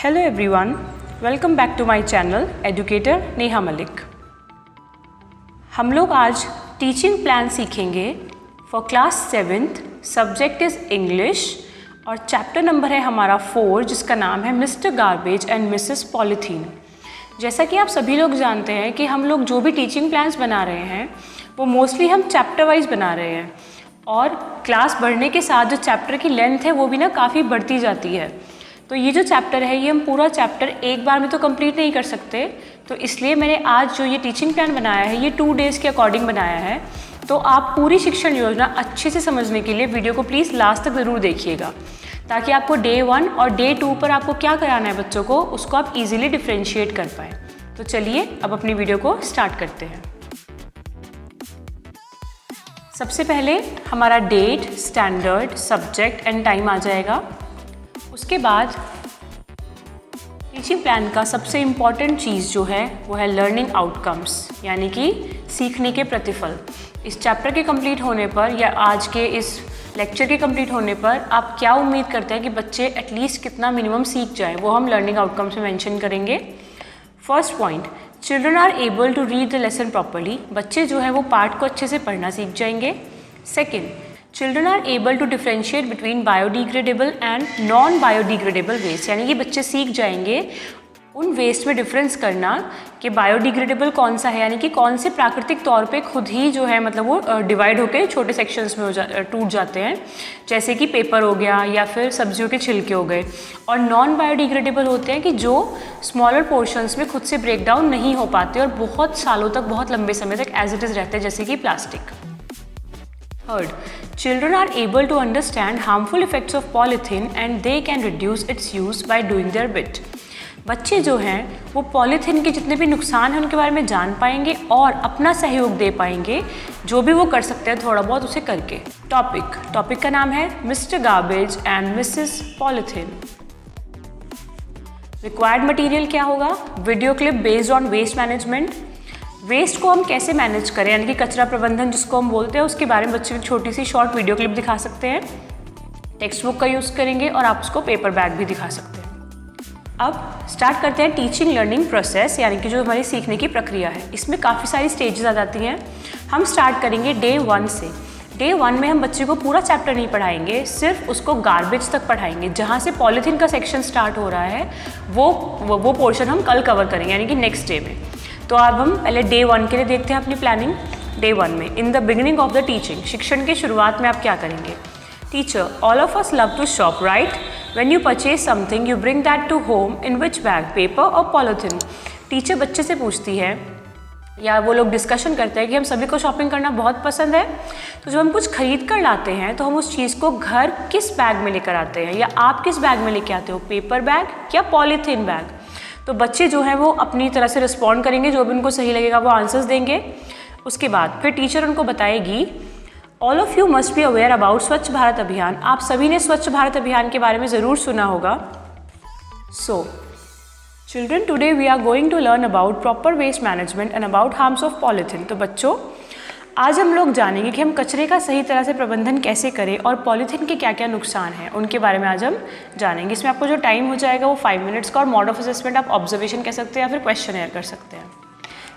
Hello everyone, welcome back to my channel Educator Neha Malik. हम लोग आज टीचिंग प्लान सीखेंगे for class 7th, subject is English और chapter number है हमारा 4 जिसका नाम है Mr garbage and Mrs polythene. जैसा कि आप सभी लोग जानते हैं कि हम लोग जो भी टीचिंग प्लान्स बना रहे हैं वो मोस्टली हम चैप्टर वाइज बना रहे हैं और क्लास बढ़ने के साथ जो चैप्टर की लेंथ है वो भी ना काफ़ी बढ़ती जाती है। तो ये जो चैप्टर है ये हम पूरा चैप्टर एक बार में तो कंप्लीट नहीं कर सकते, तो इसलिए मैंने आज जो ये टीचिंग प्लान बनाया है ये 2 डेज़ के अकॉर्डिंग बनाया है। तो आप पूरी शिक्षण योजना अच्छे से समझने के लिए वीडियो को प्लीज़ लास्ट तक ज़रूर देखिएगा ताकि आपको डे 1 और डे 2 पर आपको क्या कराना है बच्चों को उसको आप इजीली डिफ्रेंशिएट कर पाएँ। तो चलिए अब अपनी वीडियो को स्टार्ट करते हैं। सबसे पहले हमारा date, standard, subject and time आ जाएगा। उसके बाद टीचिंग प्लान का सबसे इम्पॉर्टेंट चीज़ जो है वो है लर्निंग आउटकम्स, यानी कि सीखने के प्रतिफल। इस चैप्टर के कंप्लीट होने पर या आज के इस लेक्चर के कंप्लीट होने पर आप क्या उम्मीद करते हैं कि बच्चे एटलीस्ट कितना मिनिमम सीख जाएं, वो हम लर्निंग आउटकम्स में मेंशन करेंगे। First point, children are able to read the lesson properly, बच्चे जो है वो पाठ को अच्छे से पढ़ना सीख जाएंगे। Second, children are able to differentiate between biodegradable and non biodegradable waste, यानी कि बच्चे सीख जाएंगे उन वेस्ट में डिफरेंस करना कि बायोडिग्रेडेबल कौन सा है, यानी कि कौन से प्राकृतिक तौर पे खुद ही जो है मतलब वो डिवाइड होकर छोटे सेक्शंस में टूट जाते हैं, जैसे कि पेपर हो गया या फिर सब्जियों के छिलके हो गए, और नॉन बायोडिग्रेडेबल होते हैं कि जो स्मॉलर पोर्शंस में खुद से ब्रेक डाउन नहीं हो पाते और बहुत सालों तक, बहुत लंबे समय तक एज इट इज़ रहते हैं, जैसे कि plastic. Third, children are able to understand harmful effects of polythene and they can reduce its use by doing their bit. बच्चे जो हैं वो पॉलीथीन के जितने भी नुकसान हैं उनके बारे में जान पाएंगे और अपना सहयोग दे पाएंगे, जो भी वो कर सकते हैं थोड़ा बहुत उसे करके। टॉपिक का नाम है Mr garbage and Mrs polythene. Required material क्या होगा? Video clip based on waste management. Waste को हम कैसे मैनेज करें, यानी कि कचरा प्रबंधन जिसको हम बोलते हैं, उसके बारे में बच्चे को छोटी सी शॉर्ट वीडियो क्लिप दिखा सकते हैं। टेक्स्ट बुक का यूज़ करेंगे और आप उसको पेपर बैग भी दिखा सकते हैं। अब स्टार्ट करते हैं टीचिंग लर्निंग प्रोसेस, यानी कि जो हमारी सीखने की प्रक्रिया है। इसमें काफ़ी सारी स्टेजेस आ जाती हैं। हम स्टार्ट करेंगे डे 1 से। डे 1 में हम बच्चे को पूरा चैप्टर नहीं पढ़ाएंगे, सिर्फ उसको गार्बेज तक पढ़ाएंगे। जहाँ से पॉलीथीन का सेक्शन स्टार्ट हो रहा है वो पोर्शन हम कल कवर करेंगे, यानी कि नेक्स्ट डे में। तो अब हम पहले डे 1 के लिए देखते हैं अपनी प्लानिंग। डे 1 में in the beginning of the teaching, शिक्षण के शुरुआत में आप क्या करेंगे? Teacher, all of us love to shop right? When you purchase something you bring that to home in which bag, paper और पॉलीथीन? टीचर बच्चे से पूछती है या वो लोग डिस्कशन करते हैं कि हम सभी को शॉपिंग करना बहुत पसंद है, तो जब हम कुछ खरीद कर लाते हैं तो हम उस चीज़ को घर किस बैग में लेकर आते हैं, या आप किस बैग में लेके आते हो, पेपर बैग या पॉलीथीन बैग? तो बच्चे जो हैं वो अपनी तरह से रिस्पॉन्ड करेंगे, जो भी उनको सही लगेगा वो आंसर्स देंगे। उसके बाद फिर टीचर उनको बताएगी, all of you must be aware about स्वच्छ भारत अभियान। आप सभी ने स्वच्छ भारत अभियान के बारे में ज़रूर सुना होगा। So children, today we are going to learn about proper waste management and about harms of polythene. तो बच्चों, आज हम लोग जानेंगे कि हम कचरे का सही तरह से प्रबंधन कैसे करें और पॉलीथीन के क्या क्या नुकसान हैं उनके बारे में आज हम जानेंगे। इसमें आपको जो टाइम हो जाएगा वो 5 मिनट्स का, और मोड ऑफ असेसमेंट आप ऑब्जर्वेशन कह सकते हैं या फिर क्वेश्चन कर सकते हैं।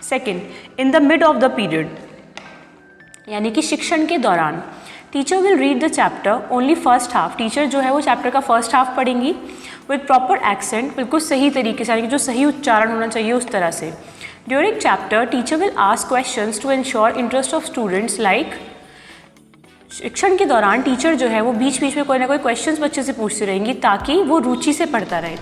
Second, in the mid of the period, यानी कि शिक्षण के दौरान, teacher will read the chapter only first half. Teacher जो है वो चैप्टर का फर्स्ट हाफ पढ़ेंगी विद प्रॉपर एक्सेंट, बिल्कुल सही तरीके से, यानी कि जो सही उच्चारण होना चाहिए उस तरह से। During chapter, teacher will ask questions to ensure interest of students like, शिक्षण के दौरान टीचर जो है वो बीच बीच में कोई ना कोई क्वेश्चंस बच्चे से पूछती रहेंगी ताकि वो रुचि से पढ़ता रहे।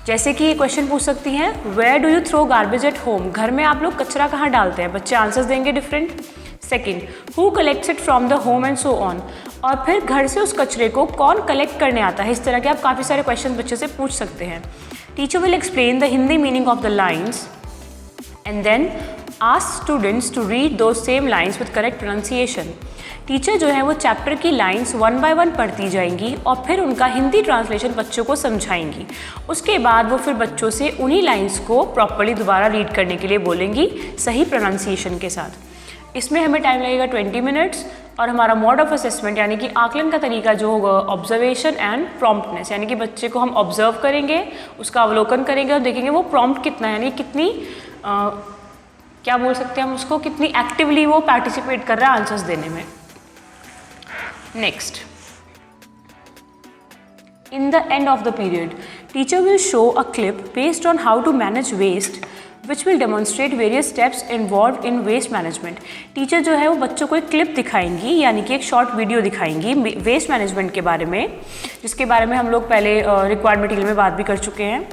जैसे कि ये क्वेश्चन पूछ सकती हैं, where do you throw garbage at home? घर में आप लोग कचरा कहाँ डालते हैं? बच्चे आंसर्स देंगे different. Second, who collects it from the home and so on? और फिर घर से उस कचरे को कौन कलेक्ट करने आता है? इस तरह के आप काफ़ी सारे क्वेश्चन बच्चे से पूछ सकते हैं। Teacher will explain the Hindi meaning of the lines and then ask students to read those same lines with correct pronunciation. Teacher जो है वो चैप्टर की लाइंस 1 बाय 1 पढ़ती जाएंगी और फिर उनका हिंदी ट्रांसलेशन बच्चों को समझाएंगी। उसके बाद वो फिर बच्चों से उन्हीं लाइंस को प्रॉपर्ली दोबारा रीड करने के लिए बोलेंगी सही प्रोनाउंसिएशन के साथ। इसमें हमें टाइम लगेगा 20 मिनट्स और हमारा मोड ऑफ असेसमेंट यानी कि आकलन का तरीका जो होगा ऑब्जर्वेशन एंड प्रॉम्प्टनेस, यानी कि बच्चे को हम ऑब्जर्व करेंगे, उसका अवलोकन करेंगे और देखेंगे वो प्रॉम्प्ट कितना है, यानी कितनी क्या बोल सकते हैं हम उसको, कितनी एक्टिवली वो पार्टिसिपेट कर रहा है आंसर्स देने में। Next, in the end of the period, teacher will show a clip based on how to manage waste, which will demonstrate various steps involved in waste management. Teacher जो है वो बच्चों को एक क्लिप दिखाएंगी, यानी कि एक शॉर्ट वीडियो दिखाएंगी वेस्ट मैनेजमेंट के बारे में, जिसके बारे में हम लोग पहले रिक्वायर्ड मटेरियल में बात भी कर चुके हैं।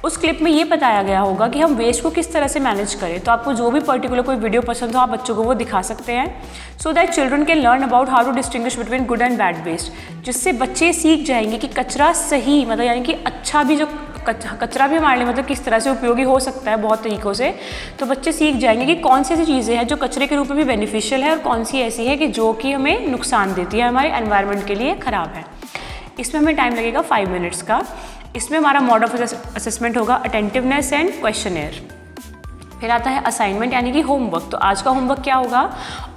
उस क्लिप में ये बताया गया होगा कि हम वेस्ट को किस तरह से मैनेज करें। तो आपको जो भी पर्टिकुलर कोई वीडियो पसंद हो आप बच्चों को वो दिखा सकते हैं, so that children can learn about how to distinguish between good and bad waste, जिससे बच्चे सीख जाएंगे कि कचरा सही मतलब यानी कि अच्छा भी जो कचरा भी हमारे लिए मतलब किस तरह से उपयोगी हो सकता है बहुत तरीक़ों से। तो बच्चे सीख जाएंगे कि कौन सी ऐसी चीज़ें हैं जो कचरे के रूप में भी बेनिफिशियल है और कौन सी ऐसी है कि जो कि हमें नुकसान देती है, हमारे एनवायरनमेंट के लिए ख़राब है। इसमें हमें टाइम लगेगा 5 मिनट्स का। इसमें हमारा मोड ऑफ असेसमेंट होगा अटेंटिवनेस एंड क्वेश्चनेयर। फिर आता है असाइनमेंट यानी कि होमवर्क। तो आज का होमवर्क क्या होगा,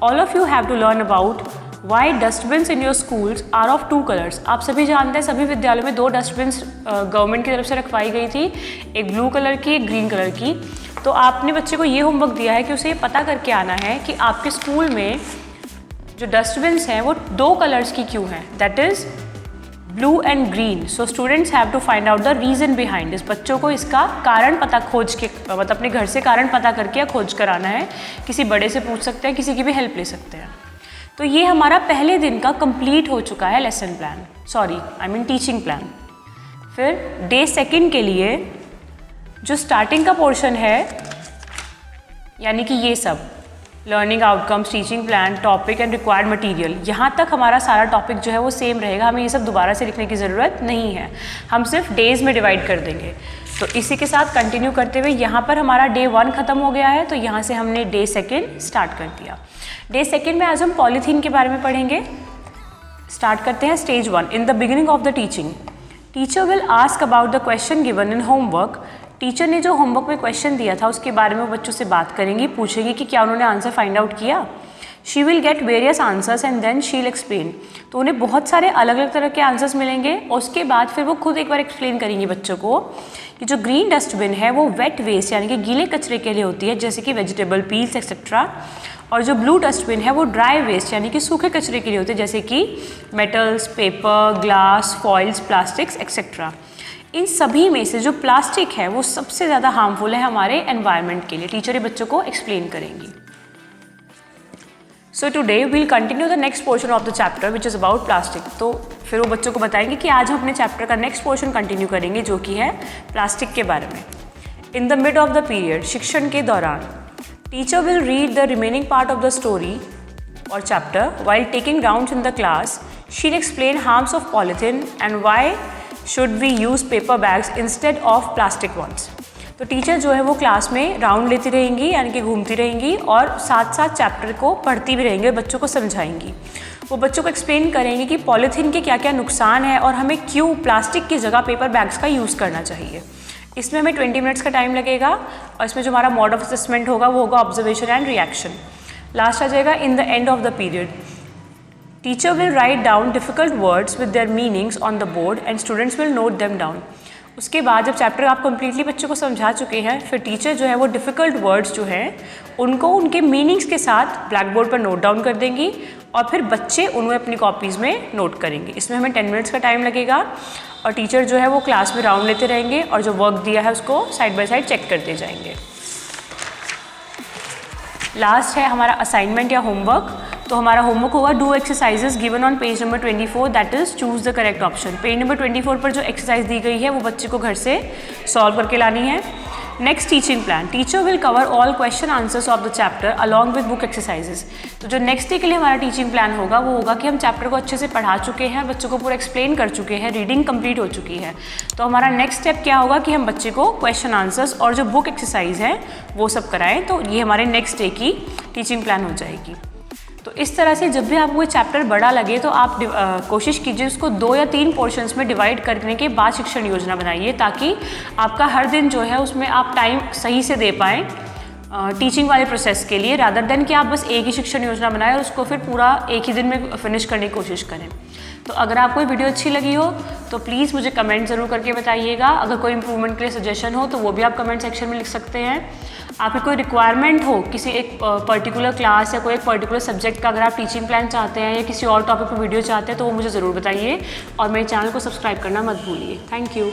all of you have to learn about why dustbins in your schools are of 2 colours. आप सभी जानते हैं सभी विद्यालयों में 2 डस्टबिन्स गवर्नमेंट की तरफ से रखवाई गई थी, एक ब्लू कलर की एक ग्रीन कलर की। तो आपने बच्चे को ये होमवर्क दिया है कि उसे ये पता करके आना है कि आपके स्कूल में जो डस्टबिन्स हैं वो 2 कलर्स की क्यों हैं, that is blue and green. So students have to find out the reason behind this. बच्चों को इसका कारण पता खोज के मतलब अपने घर से कारण पता करके या खोज कर आना है। किसी बड़े से पूछ सकते हैं, किसी की भी हेल्प ले सकते हैं। तो ये हमारा पहले दिन का कंप्लीट हो चुका है lesson plan, sorry I mean teaching plan. फिर डे 2 के लिए जो स्टार्टिंग का पोर्शन है यानी कि ये सब learning outcomes, teaching plan, topic and required material, यहाँ तक हमारा सारा टॉपिक जो है वो सेम रहेगा। हमें ये सब दोबारा से लिखने की ज़रूरत नहीं है, हम सिर्फ डेज़ में डिवाइड कर देंगे। तो इसी के साथ कंटिन्यू करते हुए यहाँ पर हमारा डे 1 ख़त्म हो गया है, तो यहाँ से हमने डे 2 स्टार्ट कर दिया। डे 2 में आज हम पॉलीथीन के बारे में पढ़ेंगे। स्टार्ट करते हैं stage 1। In the beginning of the teaching, teacher will ask about the question given in homework. Teacher ने जो होमवर्क में क्वेश्चन दिया था उसके बारे में वो बच्चों से बात करेंगी, पूछेगी कि क्या उन्होंने आंसर फाइंड आउट किया। She will get various answers and then she will explain. तो उन्हें बहुत सारे अलग अलग तरह के आंसर्स मिलेंगे और उसके बाद फिर वो खुद एक बार एक्सप्लेन करेंगी बच्चों को कि जो ग्रीन डस्टबिन है वो वेट वेस्ट यानी कि गीले कचरे के लिए होती है, जैसे कि वेजिटेबल पील्स एक्सेट्रा, और जो ब्लू डस्टबिन है वो ड्राई वेस्ट यानी कि सूखे कचरे के लिए होते हैं, जैसे कि metals, paper, glass, foils, plastics etcetera. इन सभी में से जो प्लास्टिक है वो सबसे ज़्यादा हार्मफुल है हमारे एनवायरनमेंट के लिए। टीचर ये बच्चों को एक्सप्लेन करेंगी। So today we'll continue the next portion of the chapter which is about plastic. तो फिर वो बच्चों को बताएंगे कि आज हम अपने चैप्टर का नेक्स्ट पोर्शन कंटिन्यू करेंगे जो कि है प्लास्टिक के बारे में। In the mid of the period, शिक्षण के दौरान, teacher will read the remaining part of the story और chapter while taking rounds in the class. She will explain harms of polythene and why should we use paper bags instead of plastic ones. तो teacher जो है वो class में round लेती रहेंगी यानी कि घूमती रहेंगी और साथ साथ चैप्टर को पढ़ती भी रहेंगी, बच्चों को समझाएंगी। वो बच्चों को एक्सप्लेन करेंगे कि पॉलीथीन के क्या क्या नुकसान है और हमें क्यों प्लास्टिक की जगह पेपर बैग्स का यूज़ करना चाहिए। इसमें हमें 20 मिनट्स का टाइम लगेगा और इसमें जो हमारा मोड ऑफ असेसमेंट होगा वो होगा ऑब्जर्वेशन एंड रिएक्शन। लास्ट आ जाएगा in the end of the period. Teacher will write down difficult words with their meanings on the board and students will note them down. उसके बाद जब chapter आप completely बच्चों को समझा चुके हैं, फिर टीचर जो है वो डिफ़िकल्ट वर्ड्स जो हैं उनको उनके मीनिंग्स के साथ ब्लैक बोर्ड पर नोट डाउन कर देंगी और फिर बच्चे उन्हें अपनी कॉपीज़ में नोट करेंगे। इसमें हमें 10 मिनट्स का टाइम लगेगा और टीचर जो है वो क्लास में राउंड लेते रहेंगे और जो वर्क दिया है उसको साइड बाय साइड चेक करते जाएंगे। लास्ट है हमारा असाइनमेंट या होमवर्क। तो हमारा होमवर्क होगा do exercises given on page number 24 that is choose the correct option. Page number 24 पर जो एक्सरसाइज दी गई है वो बच्चे को घर से सॉल्व करके लानी है। Next teaching plan, teacher will cover all question answers of the chapter along with book exercises. तो जो नेक्स्ट डे के लिए हमारा टीचिंग प्लान होगा वो होगा कि हम चैप्टर को अच्छे से पढ़ा चुके हैं, बच्चों को पूरा एक्सप्लेन कर चुके हैं, रीडिंग कंप्लीट हो चुकी है। तो हमारा नेक्स्ट स्टेप क्या होगा कि हम बच्चे को क्वेश्चन आंसर्स और जो बुक एक्सरसाइज है वो सब कराएं। तो ये हमारे नेक्स्ट डे की टीचिंग प्लान हो जाएगी। तो इस तरह से जब भी आपको कोई चैप्टर बड़ा लगे तो आप कोशिश कीजिए उसको 2 या 3 पोर्शंस में डिवाइड करने के बाद शिक्षण योजना बनाइए, ताकि आपका हर दिन जो है उसमें आप टाइम सही से दे पाएँ टीचिंग वाले प्रोसेस के लिए, रादर देन कि आप बस एक ही शिक्षण योजना बनाएं और उसको फिर पूरा एक ही दिन में फिनिश करने की कोशिश करें। तो अगर आपको ये वीडियो अच्छी लगी हो तो प्लीज़ मुझे कमेंट ज़रूर करके बताइएगा। अगर कोई इम्प्रूवमेंट के लिए सजेशन हो तो वो भी आप कमेंट सेक्शन में लिख सकते हैं। आपकी कोई रिक्वायरमेंट हो किसी एक पर्टिकुलर क्लास या कोई एक पर्टिकुलर सब्जेक्ट का, अगर आप टीचिंग प्लान चाहते हैं या किसी और टॉपिक पर वीडियो चाहते हैं तो वो मुझे ज़रूर बताइए और मेरे चैनल को सब्सक्राइब करना मत भूलिए। Thank you.